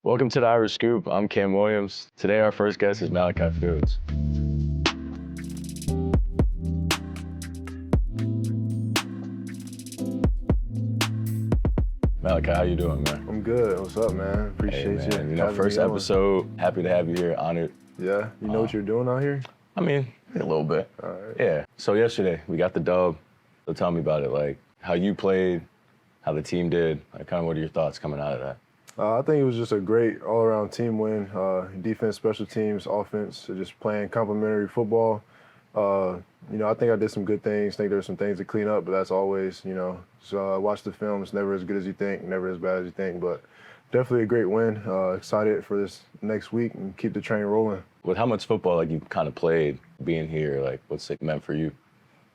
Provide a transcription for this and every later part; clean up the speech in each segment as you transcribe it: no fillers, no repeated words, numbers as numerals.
Welcome to the Irish Scoop. I'm Cam Williams. Today our first guest is Malachi Fields. Malachi, how you doing, man? I'm good. What's up, man? Appreciate Hey, man. you. You know, first episode. Happy to have you here. Honored. Yeah. You know what you're doing out here? I mean, a little bit. All right. Yeah. So yesterday we got the dub. So tell me about it. Like how you played, how the team did. Like, kind of what are your thoughts coming out of that? I think it was just a great all-around team win. Defense, special teams, offense, so just playing complementary football. I think I did some good things. I think there's some things to clean up, but that's always, So I watched the film. It's never as good as you think, never as bad as you think, but definitely a great win. Excited for this next week and keep the train rolling. With how much football like you kind of played being here, like what's it meant for you?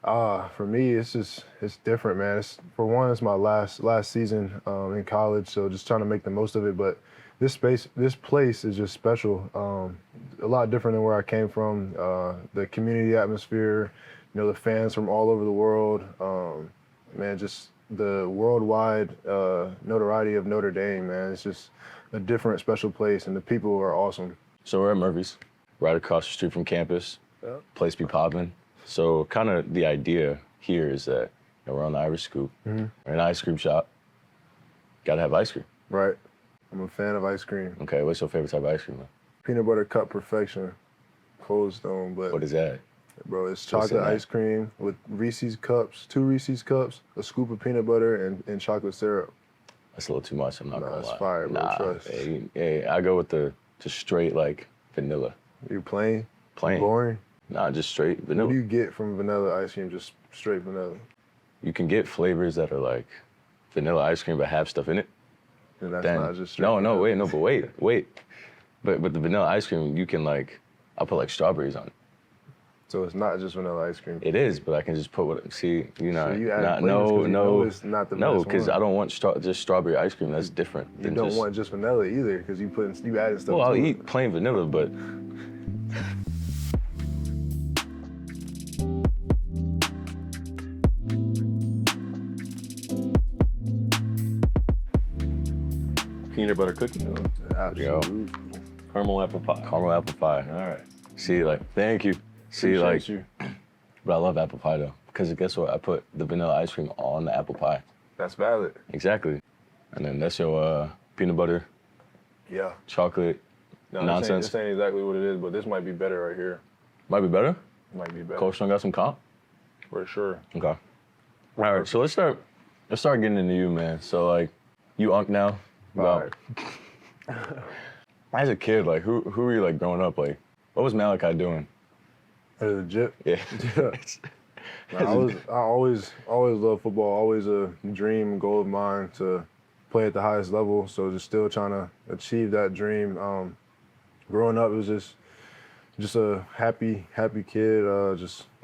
For me, it's different, man. It's my last season in college, so just trying to make the most of it. But this place is just special. A lot different than where I came from. The community atmosphere, the fans from all over the world. Man, just the worldwide notoriety of Notre Dame, man. It's just a different, special place, and the people are awesome. So we're at Murphy's, right across the street from campus. Yep. Place be popping. So kind of the idea here is that we're on the Irish Scoop. Mm-hmm. We're in an ice cream shop. Got to have ice cream. Right. I'm a fan of ice cream. Okay, what's your favorite type of ice cream, man? Peanut butter cup perfection. Cold Stone, but What is that? bro, it's chocolate ice cream with Reese's cups, 2 Reese's cups, a scoop of peanut butter, and chocolate syrup. That's a little too much. I'm not gonna lie. It's fire, bro. Trust. Hey, I go with the just straight like vanilla. You plain? Plain. Boring? Nah, just straight vanilla. What do you get from vanilla ice cream? Just straight vanilla? You can get flavors that are like vanilla ice cream but have stuff in it. And that's Then, not just straight no, vanilla. wait. But the vanilla ice cream, you can I'll put like strawberries on it. So it's not just vanilla ice cream? It is, but I can just put So you add flavors 'cause no, it's not the no, best because one. I don't want just strawberry ice cream. That's different. You than don't just, want just vanilla either because you added stuff Well, I'll to it. eat plain vanilla, but peanut butter cookie. Absolutely. Caramel apple pie. Caramel apple pie. All right. See, thank you. See, Appreciate you. but I love apple pie though, because guess what? I put the vanilla ice cream on the apple pie. That's valid. Exactly. And then that's your peanut butter, Yeah. chocolate, No, nonsense. This ain't exactly what it is, but this might be better right here. Might be better. Might be better. Coach Stone got some comp. For sure. Okay. All right, so let's start getting into you, man. So you unk now. All As a kid, who were you growing up? What was Malachi doing? Legit. Yeah. I always loved football. Always a dream and goal of mine to play at the highest level. So just still trying to achieve that dream. Growing up, it was just a happy kid.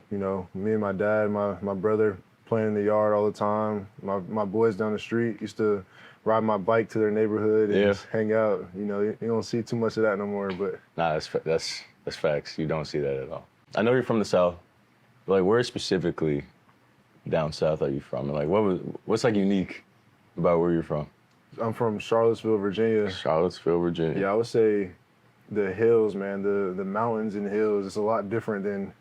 Me and my dad, my brother playing in the yard all the time. My boys down the street used to ride my bike to their neighborhood and just hang out. You don't see too much of that no more. But Nah, that's facts. You don't see that at all. I know you're from the South. But where specifically down south are you from? And what's unique about where you're from? I'm from Charlottesville, Virginia. Charlottesville, Virginia. Yeah, I would say the hills, man, the mountains and hills. It's a lot different than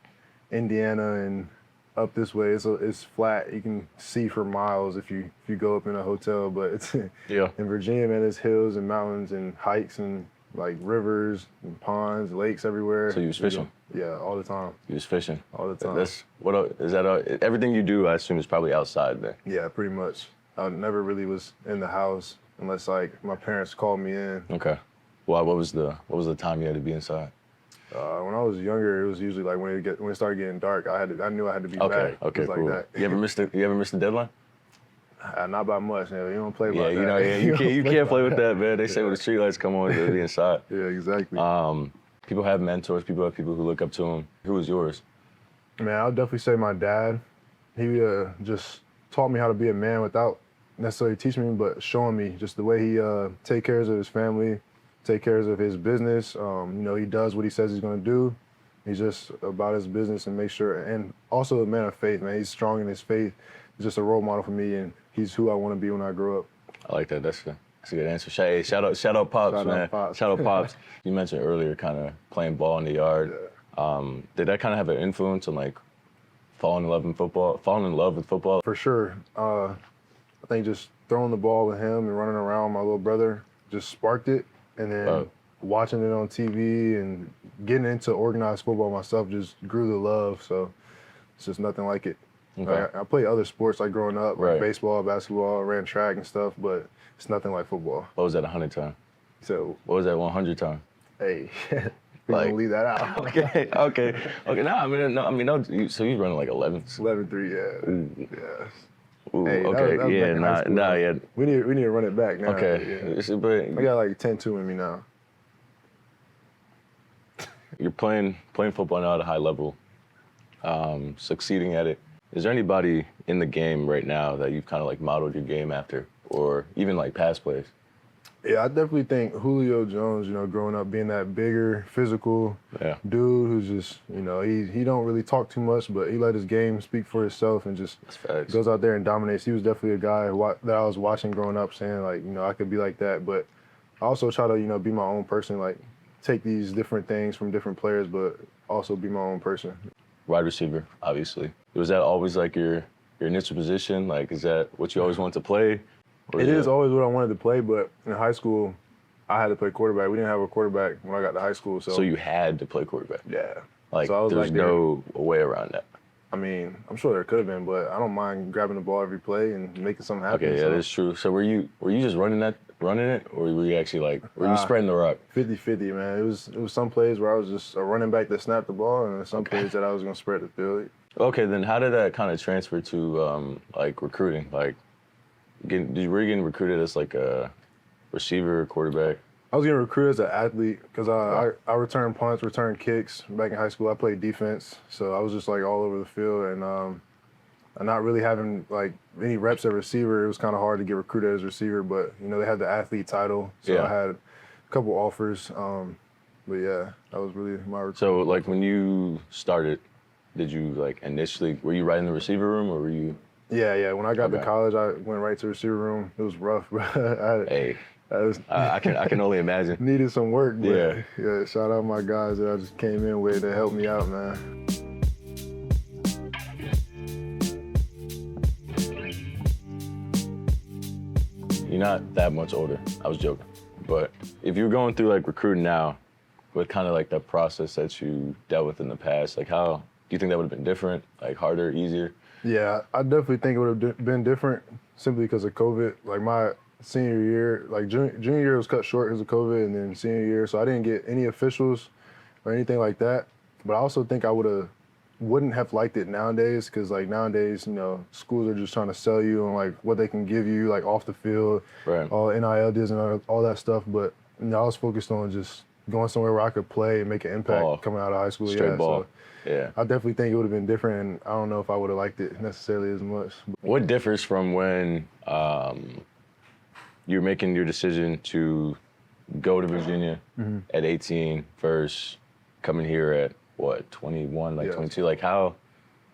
Indiana and up this way. It's flat. You can see for miles if you go up in a hotel. But it's in Virginia, man. There's hills and mountains and hikes and rivers and ponds, lakes everywhere. So you was fishing? Yeah, all the time. You was fishing? All the time. Is that everything you do, I assume, is probably outside then? Yeah, pretty much. I never really was in the house unless my parents called me in. Okay. Well, what was the time you had to be inside? When I was younger, it was usually when it started getting dark. I knew I had to be back. Okay, it was cool. like that. You ever missed the dedeadline? Not by much. You don't play by that. You can't play with that, man. They say when the streetlights come on, you'll be inside. Yeah, exactly. People have mentors. People have people who look up to them. Who was yours? Man, I'll definitely say my dad. He just taught me how to be a man without necessarily teaching me, but showing me just the way he take care of his family, take care of his business. He does what he says he's going to do. He's just about his business and make sure. And also a man of faith, man. He's strong in his faith. He's just a role model for me, and he's who I want to be when I grow up. I like that. That's That's a good answer. Hey, shout out Pops, Shout out man. Pops. Shout out Pops. You mentioned earlier kind of playing ball in the yard. Yeah. Did that kind of have an influence on like falling in love with football? For sure. I think just throwing the ball with him and running around with my little brother just sparked it. And then watching it on TV and getting into organized football myself just grew the love. So it's just nothing like it. Okay. I played other sports like growing up, like Right. baseball, basketball, ran track and stuff, but it's nothing like football. What was that 100 time? So, What was that 100 time? hey, we're Like- gonna leave that out. Okay. So you running like 11. 11-3, yeah. Ooh. Yes. Ooh, Hey, that okay. was back Yeah, in high school, nah, though. yeah. We need to run it back now. Okay. Yeah. But I got like 10-2 in me now. you're playing football now at a high level, succeeding at it. Is there anybody in the game right now that you've kind of like modeled your game after, or even like past plays? Yeah, I definitely think Julio Jones, growing up being that bigger, physical Yeah. dude who's just, he don't really talk too much, but he let his game speak for itself and just That's facts. goes out there and dominates. He was definitely a guy that I was watching growing up saying, like, I could be like that. But I also try to, be my own person, like take these different things from different players, but also be my own person. Wide receiver, obviously. Was that always like your initial position? Like, is that what you always wanted to play? Or It is always what I wanted to play, but in high school, I had to play quarterback. We didn't have a quarterback when I got to high school. So you had to play quarterback. yeah. Like, So I was there's like no way around that. I mean, I'm sure there could have been, but I don't mind grabbing the ball every play and making something happen. Okay, yeah, so that's true. So were you just running it, or were you actually like, were you spreading the rock? 50-50, man. It was some plays where I was just a running back that snapped the ball, and some plays that I was going to spread the field. Okay, then how did that kind of transfer to like recruiting? Like, were you getting recruited as like a receiver or quarterback? I was getting recruited as an athlete because I returned punts, returned kicks. Back in high school, I played defense, so I was just like all over the field, and not really having like any reps at receiver. It was kind of hard to get recruited as a receiver, but they had the athlete title, so Yeah. I had a couple offers. But yeah, that was really my recruit. So like when you started, did you like initially, were you right in the receiver room, or were you? Yeah. When I got to Okay. college, I went right to receiver room. It was rough, bro. Hey, I I can only imagine. needed some work, but Yeah. shout out my guys that I just came in with to help me out, man. You're not that much older. I was joking. But if you're going through like recruiting now, with kind of like that process that you dealt with in the past, like how do you think that would have been different? Like harder, easier? Yeah, I definitely think it would have been different simply because of COVID. Like my senior year, like junior year was cut short because of COVID, and then senior year, so I didn't get any officials or anything like that. But I also think I wouldn't have liked it nowadays because like nowadays, schools are just trying to sell you on like what they can give you like off the field, Right. all NIL deals and all that stuff. But I was focused on just going somewhere where I could play and make an impact Ball. coming out of high school. Straight yeah, ball. So Yeah. I definitely think it would have been different, and I don't know if I would have liked it necessarily as much. What differs from when you're making your decision to go to Virginia at 18 versus coming here at what, 21, like Yeah. 22? Like how,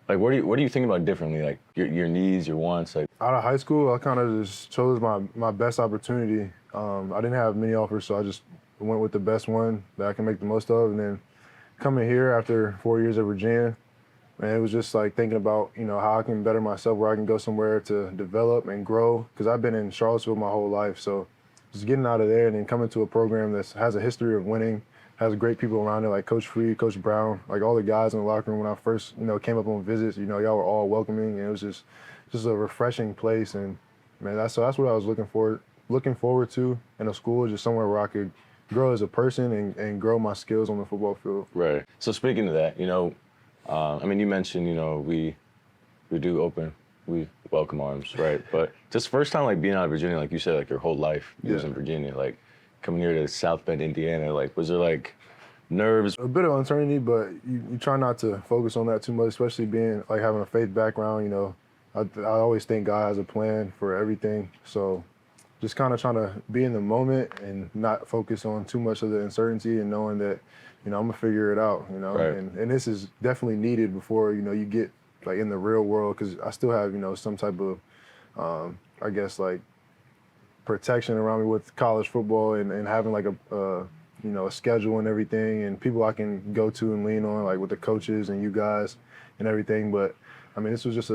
like what do you think about differently? Like your needs, your wants, like Out of high school, I kind of just chose my best opportunity. I didn't have many offers, so I just went with the best one that I can make the most of. And then coming here after 4 years at Virginia, man, it was just like thinking about, how I can better myself, where I can go somewhere to develop and grow. Because I've been in Charlottesville my whole life, so just getting out of there and then coming to a program that has a history of winning, has great people around it, like Coach Free, Coach Brown, like all the guys in the locker room when I first, came up on visits, y'all were all welcoming, and it was just a refreshing place. And man, that's what I was looking forward to in a school, just somewhere where I could grow as a person and grow my skills on the football field. right. So speaking of that, I mean, you mentioned, we welcome arms, right? But just first time like being out of Virginia, like you said, like your whole life you was Yeah. in Virginia, like coming here to South Bend, Indiana, like was there like nerves? A bit of uncertainty, but you try not to focus on that too much, especially being like having a faith background. I always think God has a plan for everything. So just kind of trying to be in the moment and not focus on too much of the uncertainty, and knowing that, I'm gonna figure it out, Right. and this is definitely needed before, you get like in the real world, because I still have, some type of, I guess like protection around me with college football and having like a schedule and everything, and people I can go to and lean on, like with the coaches and you guys and everything. But I mean, this was just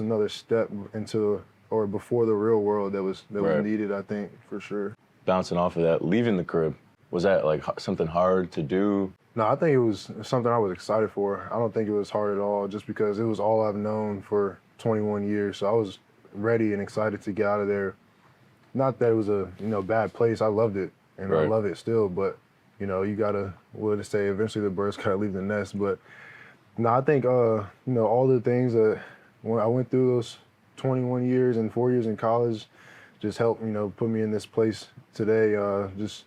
another step into or before the real world that was needed, I think, for sure. Bouncing off of that, leaving the crib, was that like something hard to do? No, I think it was something I was excited for. I don't think it was hard at all, just because it was all I've known for 21 years. So I was ready and excited to get out of there. Not that it was a bad place. I loved it, and I love it still. But you gotta, what to say, eventually the birds gotta leave the nest. But no, I think all the things that when I went through those 21 years and 4 years in college just helped put me in this place today. Just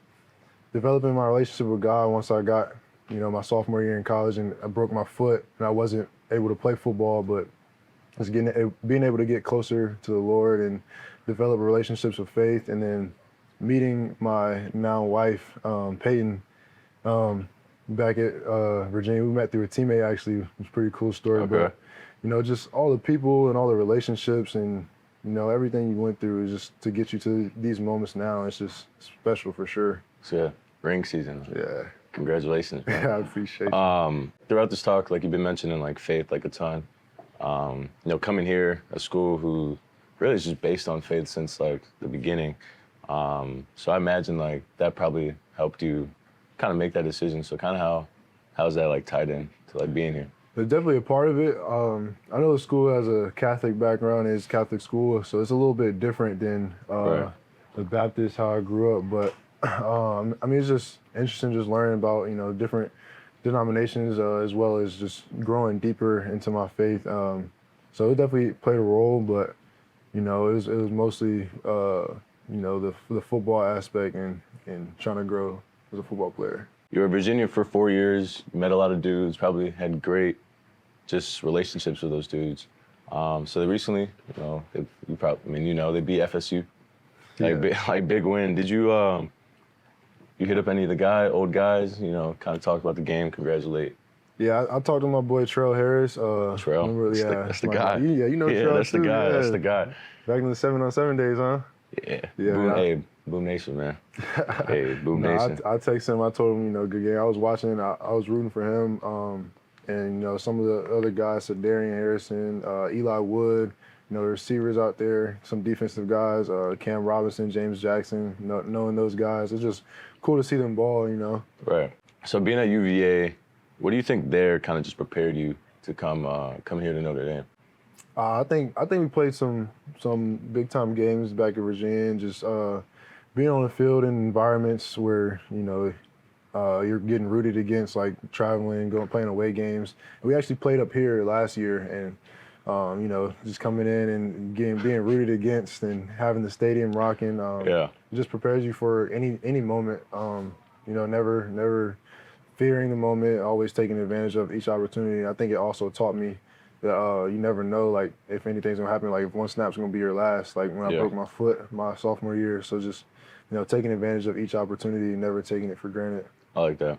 developing my relationship with God once I got my sophomore year in college, and I broke my foot and I wasn't able to play football, but just being able to get closer to the Lord and develop relationships of faith, and then meeting my now wife, Peyton, back at Virginia. We met through a teammate, actually. It was a pretty cool story. Okay. But just all the people and all the relationships and everything you went through is just to get you to these moments now. It's just special for sure. So yeah, ring season. Yeah. Congratulations, man. Yeah, I appreciate you. Throughout this talk, like you've been mentioning, like faith, like a ton. Coming here, a school who really is just based on faith since like the beginning. So I imagine like that probably helped you kind of make that decision. So kind of how's that like tied in to like being here? It's definitely a part of it. I know the school has a Catholic background, it's Catholic school, so it's a little bit different than the Baptist, how I grew up. But I mean, it's just interesting just learning about, different denominations as well as just growing deeper into my faith. So it definitely played a role, but, it was mostly, the football aspect and trying to grow as a football player. You were in Virginia for 4 years, you met a lot of dudes, probably had great just relationships with those dudes. So they recently, they beat FSU, like big win. Did you you hit up any of the old guys, kind of talk about the game, congratulate? Yeah, I talked to my boy Trell Harris. Trell, that's the guy. Yeah, Trell that's too. The guy. Yeah. That's the guy. Back in the 7-on-7 days, huh? Yeah. Hey, Boom Nation, man. Hey, Boom Nation. I texted him. I told him, good game. I was watching. I was rooting for him. And some of the other guys, so Darian Harrison, Eli Wood, the receivers out there, some defensive guys, Cam Robinson, James Jackson. Knowing those guys, it's just cool to see them ball. Right. So being at UVA, what do you think there kind of just prepared you to come here to Notre Dame? I think we played some big time games back at Virginia, and just being on the field in environments where you're getting rooted against, like traveling, playing away games. And we actually played up here last year, and just coming in and being rooted against and having the stadium rocking. It just prepares you for any moment. Never fearing the moment, always taking advantage of each opportunity. I think it also taught me that you never know, like, if anything's gonna happen, like if one snap's gonna be your last, like when I broke my foot my sophomore year. So just, taking advantage of each opportunity, never taking it for granted. I like that.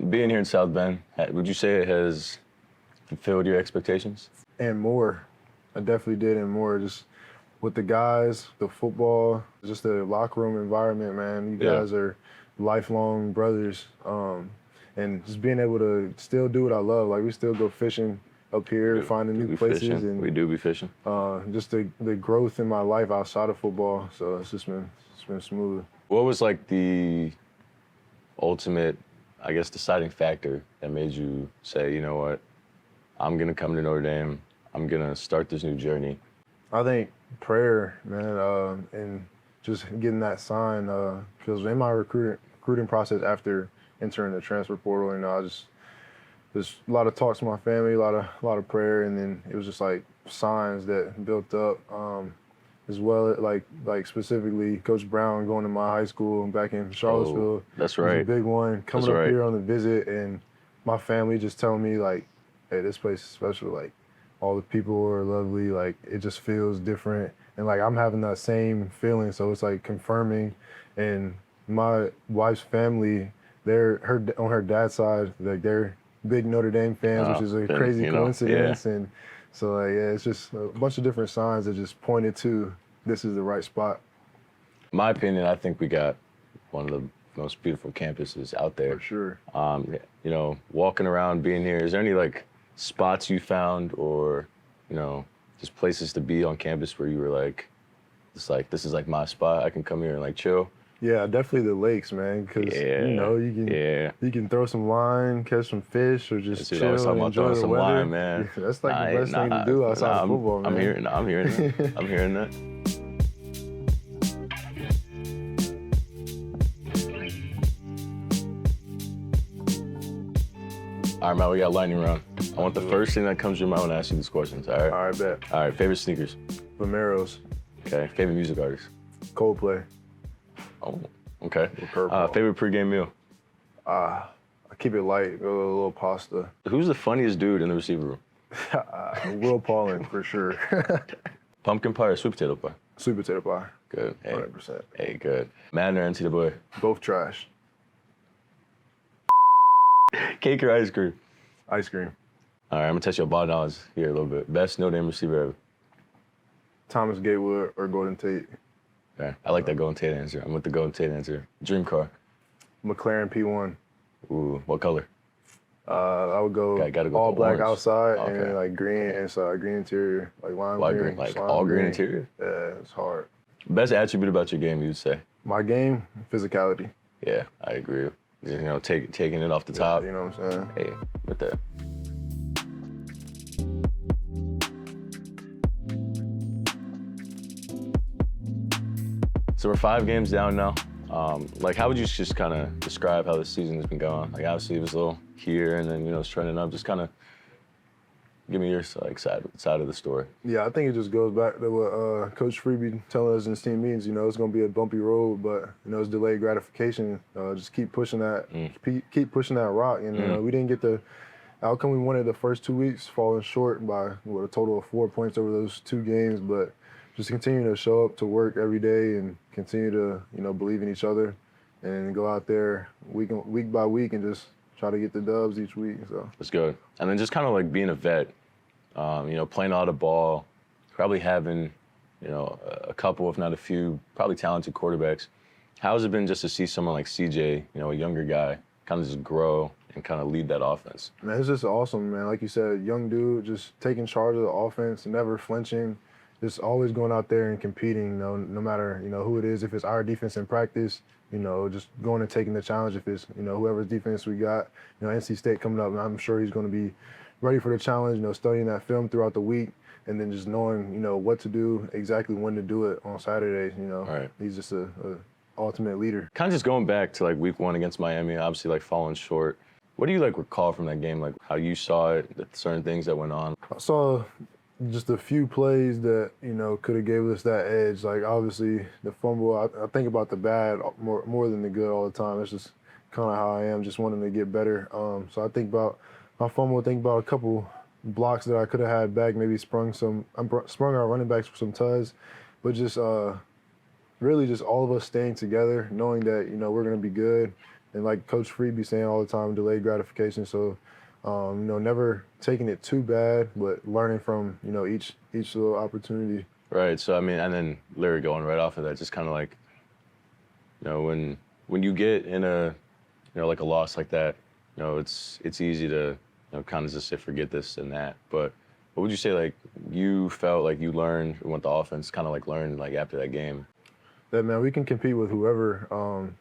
Being here in South Bend, would you say it has fulfilled your expectations? And more. I definitely did, and more. Just with the guys, the football, just the locker room environment, man. You guys are lifelong brothers. And just being able to still do what I love. Like, we still go fishing up here, finding new places. Fishing. And we do be fishing. Just the growth in my life outside of football. So it's been smooth. What was like the ultimate, I guess, deciding factor that made you say, you know what, I'm gonna come to Notre Dame, I'm gonna start this new journey? I think prayer, man, and just getting that sign. Because in my recruiting process after entering the transfer portal, there's a lot of talks with my family, a lot of prayer, and then it was just like signs that built up. As well, like specifically Coach Brown going to my high school back in Charlottesville. That's right. Was a big one. Coming up here on the visit, and my family just telling me, like, hey, this place is special. Like, all the people are lovely. Like, it just feels different. And like, I'm having that same feeling. So it's like confirming. And my wife's family, on her dad's side, like, they're big Notre Dame fans, which is a crazy coincidence. And so, like, it's just a bunch of different signs that just pointed to this is the right spot. my opinion, I think we got one of the most beautiful campuses out there. For sure. You know, walking around, being here, is there any like spots you found or, you know, just places to be on campus where you were like, it's like, this is like my spot. I can come here and like chill? Yeah, definitely the lakes, man, because you know you can throw some line, catch some fish, or just chill and enjoy the weather. Line, man. Yeah, that's like the best thing to do outside of football, man. I'm hearing that. I'm hearing that. All right, man, we got lightning round. I want the first thing that comes to your mind when I ask you these questions, all right? All right, bet. All right, favorite sneakers? Vomeros. Okay, favorite music artist? Coldplay. Oh, okay. Purple. Favorite pregame meal? I keep it light, go a little pasta. Who's the funniest dude in the receiver room? Will Paulin, for sure. Pumpkin pie or sweet potato pie? Sweet potato pie. Good. Hey, 100%. Hey, good. Madden or NCAA? Both trash. Cake or ice cream? Ice cream. All right, I'm gonna test your ball knowledge here a little bit. Best Notre Dame receiver ever? Thomas Gatewood or Golden Tate. Okay, I like that Golden Tate answer. I'm with the Golden Tate answer. Dream car? McLaren P1. Ooh, what color? I would go, gotta go all black orange. outside Okay. and then like green inside, green interior, like lime Why green. green? Like slime all green interior? Yeah, it's hard. Best attribute about your game, you'd say? My game, physicality. Yeah, I agree. You know, taking it off the top. You know what I'm saying? Hey, with that. So we're 5 games down now. Like, how would you just kind of describe how the season has been going? Like, obviously it was a little here, and then it's trending up. Just kind of give me your like side of the story. Yeah, I think it just goes back to what Coach Freeby telling us in his team meetings. It's going to be a bumpy road, but it's delayed gratification. Just keep pushing that, keep pushing that rock. And we didn't get the outcome we wanted the first 2 weeks, falling short by a total of 4 points over those 2 games. But just continue to show up to work every day and continue to believe in each other, and go out there week by week and just try to get the dubs each week. So that's good. And then just kind of like being a vet, playing a lot of ball, probably having, a couple, if not a few, probably talented quarterbacks. How has it been just to see someone like CJ, a younger guy, kind of just grow and kind of lead that offense? Man, it's just awesome, man. Like you said, young dude, just taking charge of the offense, never flinching, just always going out there and competing, no matter, who it is. If it's our defense in practice, just going and taking the challenge. If it's, whoever's defense we got, NC State coming up, and I'm sure he's going to be ready for the challenge, studying that film throughout the week, and then just knowing, what to do, exactly when to do it on Saturdays, Right. He's just a ultimate leader. Kind of just going back to like week 1 against Miami, obviously like falling short. What do you like recall from that game? Like how you saw it, the certain things that went on? I saw just a few plays that, could have gave us that edge. Like, obviously, the fumble, I think about the bad more than the good all the time. That's just kind of how I am, just wanting to get better. So I think about my fumble, think about a couple blocks that I could have had back, maybe sprung our running backs for some tugs, but just really just all of us staying together, knowing that, we're going to be good. And like Coach Freeby saying all the time, delayed gratification. So, never taking it too bad, but learning from, each little opportunity. Right. So, I mean, and then Larry going right off of that, just kind of like, when you get in a, like a loss like that, it's easy to, kind of just say, forget this and that. But what would you say, like, you felt like you learned, what the offense kind of like learned, like, after that game? That, man, we can compete with whoever,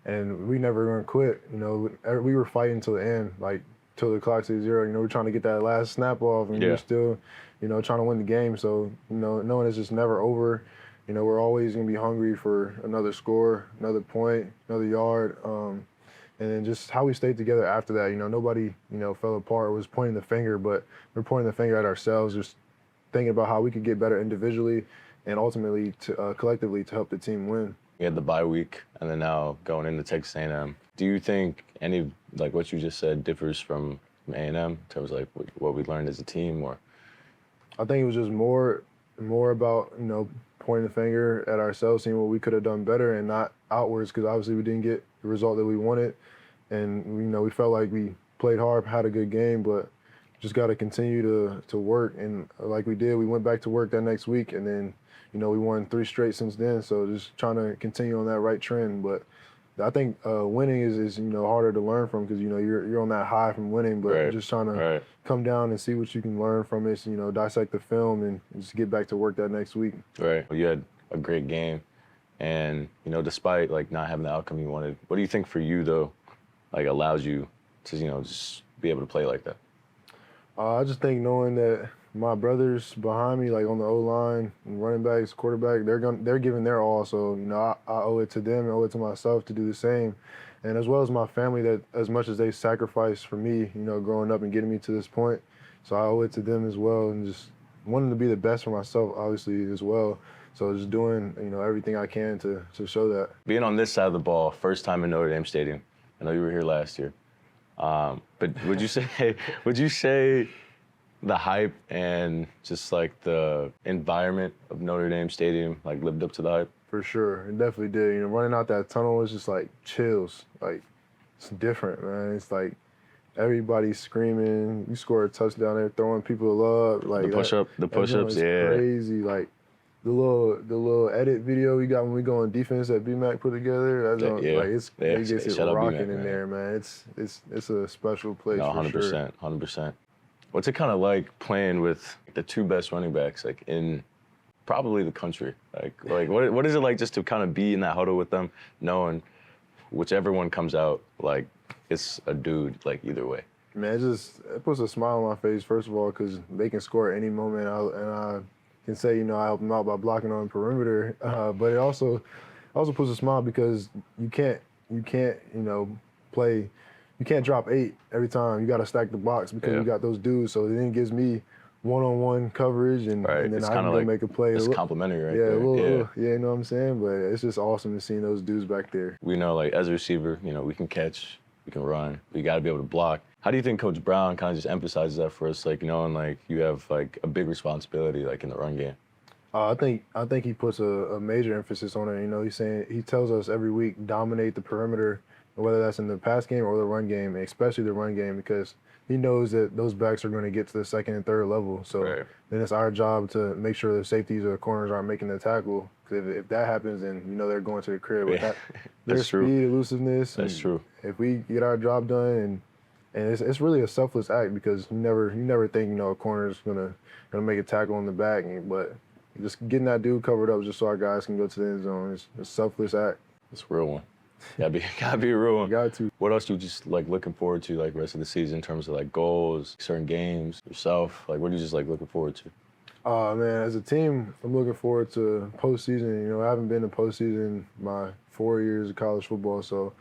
and we never gonna quit. We were fighting till the end, like, till the clock says 0. We're trying to get that last snap off, and we're still, trying to win the game. So, knowing it's just never over, we're always going to be hungry for another score, another point, another yard. And then just how we stayed together after that. Nobody, fell apart, was pointing the finger, but we're pointing the finger at ourselves, just thinking about how we could get better individually and ultimately collectively to help the team win. You had the bye week, and then now going into Texas A&M. Do you think any, like what you just said, differs from A&M in terms of like what we learned as a team? Or I think it was just more about, pointing the finger at ourselves, seeing what we could have done better and not outwards, because obviously we didn't get the result that we wanted. And, we felt like we played hard, had a good game, but just got to continue to work. And like we did, we went back to work that next week, and then, we won 3 straight since then. So just trying to continue on that right trend. But I think winning is harder to learn from because, you're on that high from winning, but just trying to come down and see what you can learn from it, dissect the film and just get back to work that next week. Right. Well, you had a great game. And, despite, not having the outcome you wanted, what do you think for you, though, allows you to, just be able to play like that? I just think knowing that my brothers behind me, on the O-line, running backs, quarterback, they're giving their all. So, I owe it to them, I owe it to myself to do the same. And as well as my family, that as much as they sacrificed for me, growing up and getting me to this point. So I owe it to them as well, and just wanting to be the best for myself, obviously, as well. So just doing, everything I can to show that. Being on this side of the ball, first time in Notre Dame Stadium. I know you were here last year. But would you say the hype and just the environment of Notre Dame Stadium lived up to the hype? For sure, it definitely did. Running out that tunnel was just chills. It's different, man. It's everybody's screaming. You score a touchdown there, throwing people up. The push-ups, yeah. Crazy. The little edit video we got when we go on defense that BMAC put together. It gets it rocking in there, man. It's a special place. No, 100%, for sure. 100%. What's it kind of like playing with the 2 best running backs in probably the country? What is it like just to kind of be in that huddle with them, knowing whichever one comes out, it's a dude either way? Man, it puts a smile on my face first of all because they can score at any moment, and I can say, I help them out by blocking on the perimeter. But it also puts a smile because you can't play. You can't drop 8 every time. You got to stack the box because you got those dudes. So then it gives me one-on-one coverage, and then I can go make a play. It's complimentary, right? Yeah, you know what I'm saying? But it's just awesome to see those dudes back there. We know, as a receiver, we can catch, we can run, but you got to be able to block. How do you think Coach Brown kind of just emphasizes that for us, knowing you have a big responsibility in the run game? I think he puts a major emphasis on it. He tells us every week dominate the perimeter, whether that's in the pass game or the run game, especially the run game, because he knows that those backs are going to get to the 2nd and 3rd level. So then it's our job to make sure the safeties or the corners aren't making the tackle. Because if that happens, then they're going to the crib with that. Their speed, elusiveness. That's true. If we get our job done, and it's really a selfless act because you never think a corner's gonna make a tackle on the back, but just getting that dude covered up just so our guys can go to the end zone is a selfless act. It's a real one. Gotta be a real one. Got to. What else do you just looking forward to rest of the season in terms of goals, certain games, yourself? What are you just looking forward to? Man, as a team, I'm looking forward to postseason. I haven't been to postseason my 4 years of college football, so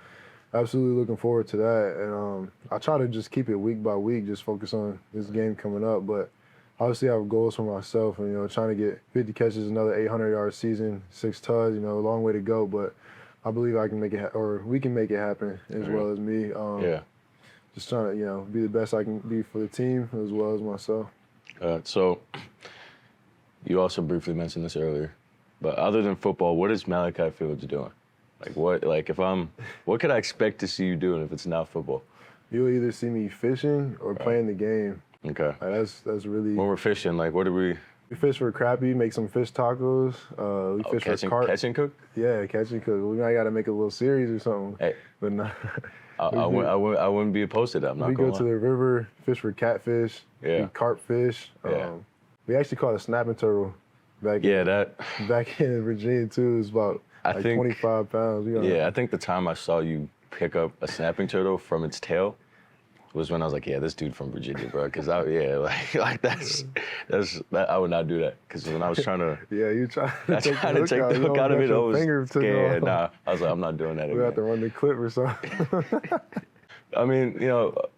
absolutely looking forward to that. And I try to just keep it week by week, just focus on this game coming up. But obviously I have goals for myself, and trying to get 50 catches, another 800-yard season, 6 tuds, a long way to go. But I believe I can make it, or we can make it happen as well as me. Just trying to, be the best I can be for the team as well as myself. So you also briefly mentioned this earlier, but other than football, what is Malachi Fields doing? What could I expect to see you doing if it's not football? You'll either see me fishing or playing the game. Okay. That's really. When we're fishing, what do we? We fish for crappie, make some fish tacos. We fish for carp. Catch and cook? Yeah, catch and cook. We might got to make a little series or something. Hey, but no. I wouldn't be opposed to that. I'm not we gonna go to the river, fish for catfish, eat carp fish. We actually caught a snapping turtle back in Virginia too. It was about 25 pounds. I think the time I saw you pick up a snapping turtle from its tail was when I was like, this dude from Virginia, bro. Because that's I would not do that. Because when I was trying to you try to take the hook out of it, I was scared. Nah, I was like, I'm not doing that again. We have to run the clip or something. I mean,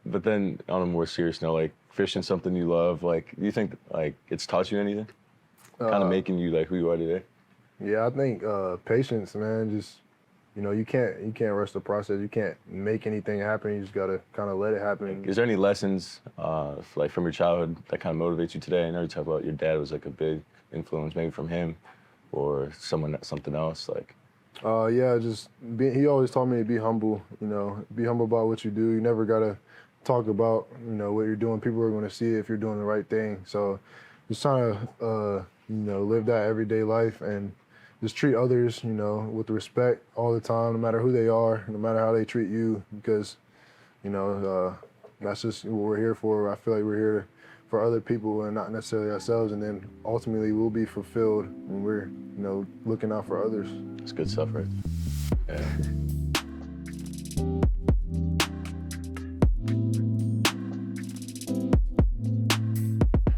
but then on a more serious note, fishing something you love, do you think it's taught you anything? Kind of making you who you are today? Yeah, I think patience, man. Just you can't rush the process. You can't make anything happen. You just gotta kind of let it happen. Is there any lessons from your childhood that kind of motivate you today? I know you talk about your dad was a big influence, maybe from him or something else. He always taught me to be humble. Be humble about what you do. You never gotta talk about, what you're doing. People are going to see if you're doing the right thing. So just trying to, live that everyday life and just treat others, with respect all the time, no matter who they are, no matter how they treat you, because, that's just what we're here for. I feel like we're here for other people and not necessarily ourselves, and then ultimately we'll be fulfilled when we're, looking out for others. It's good stuff, right? Yeah.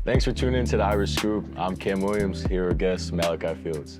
Thanks for tuning in to the Irish Scoop. I'm Cam Williams, here with guest Malachi Fields.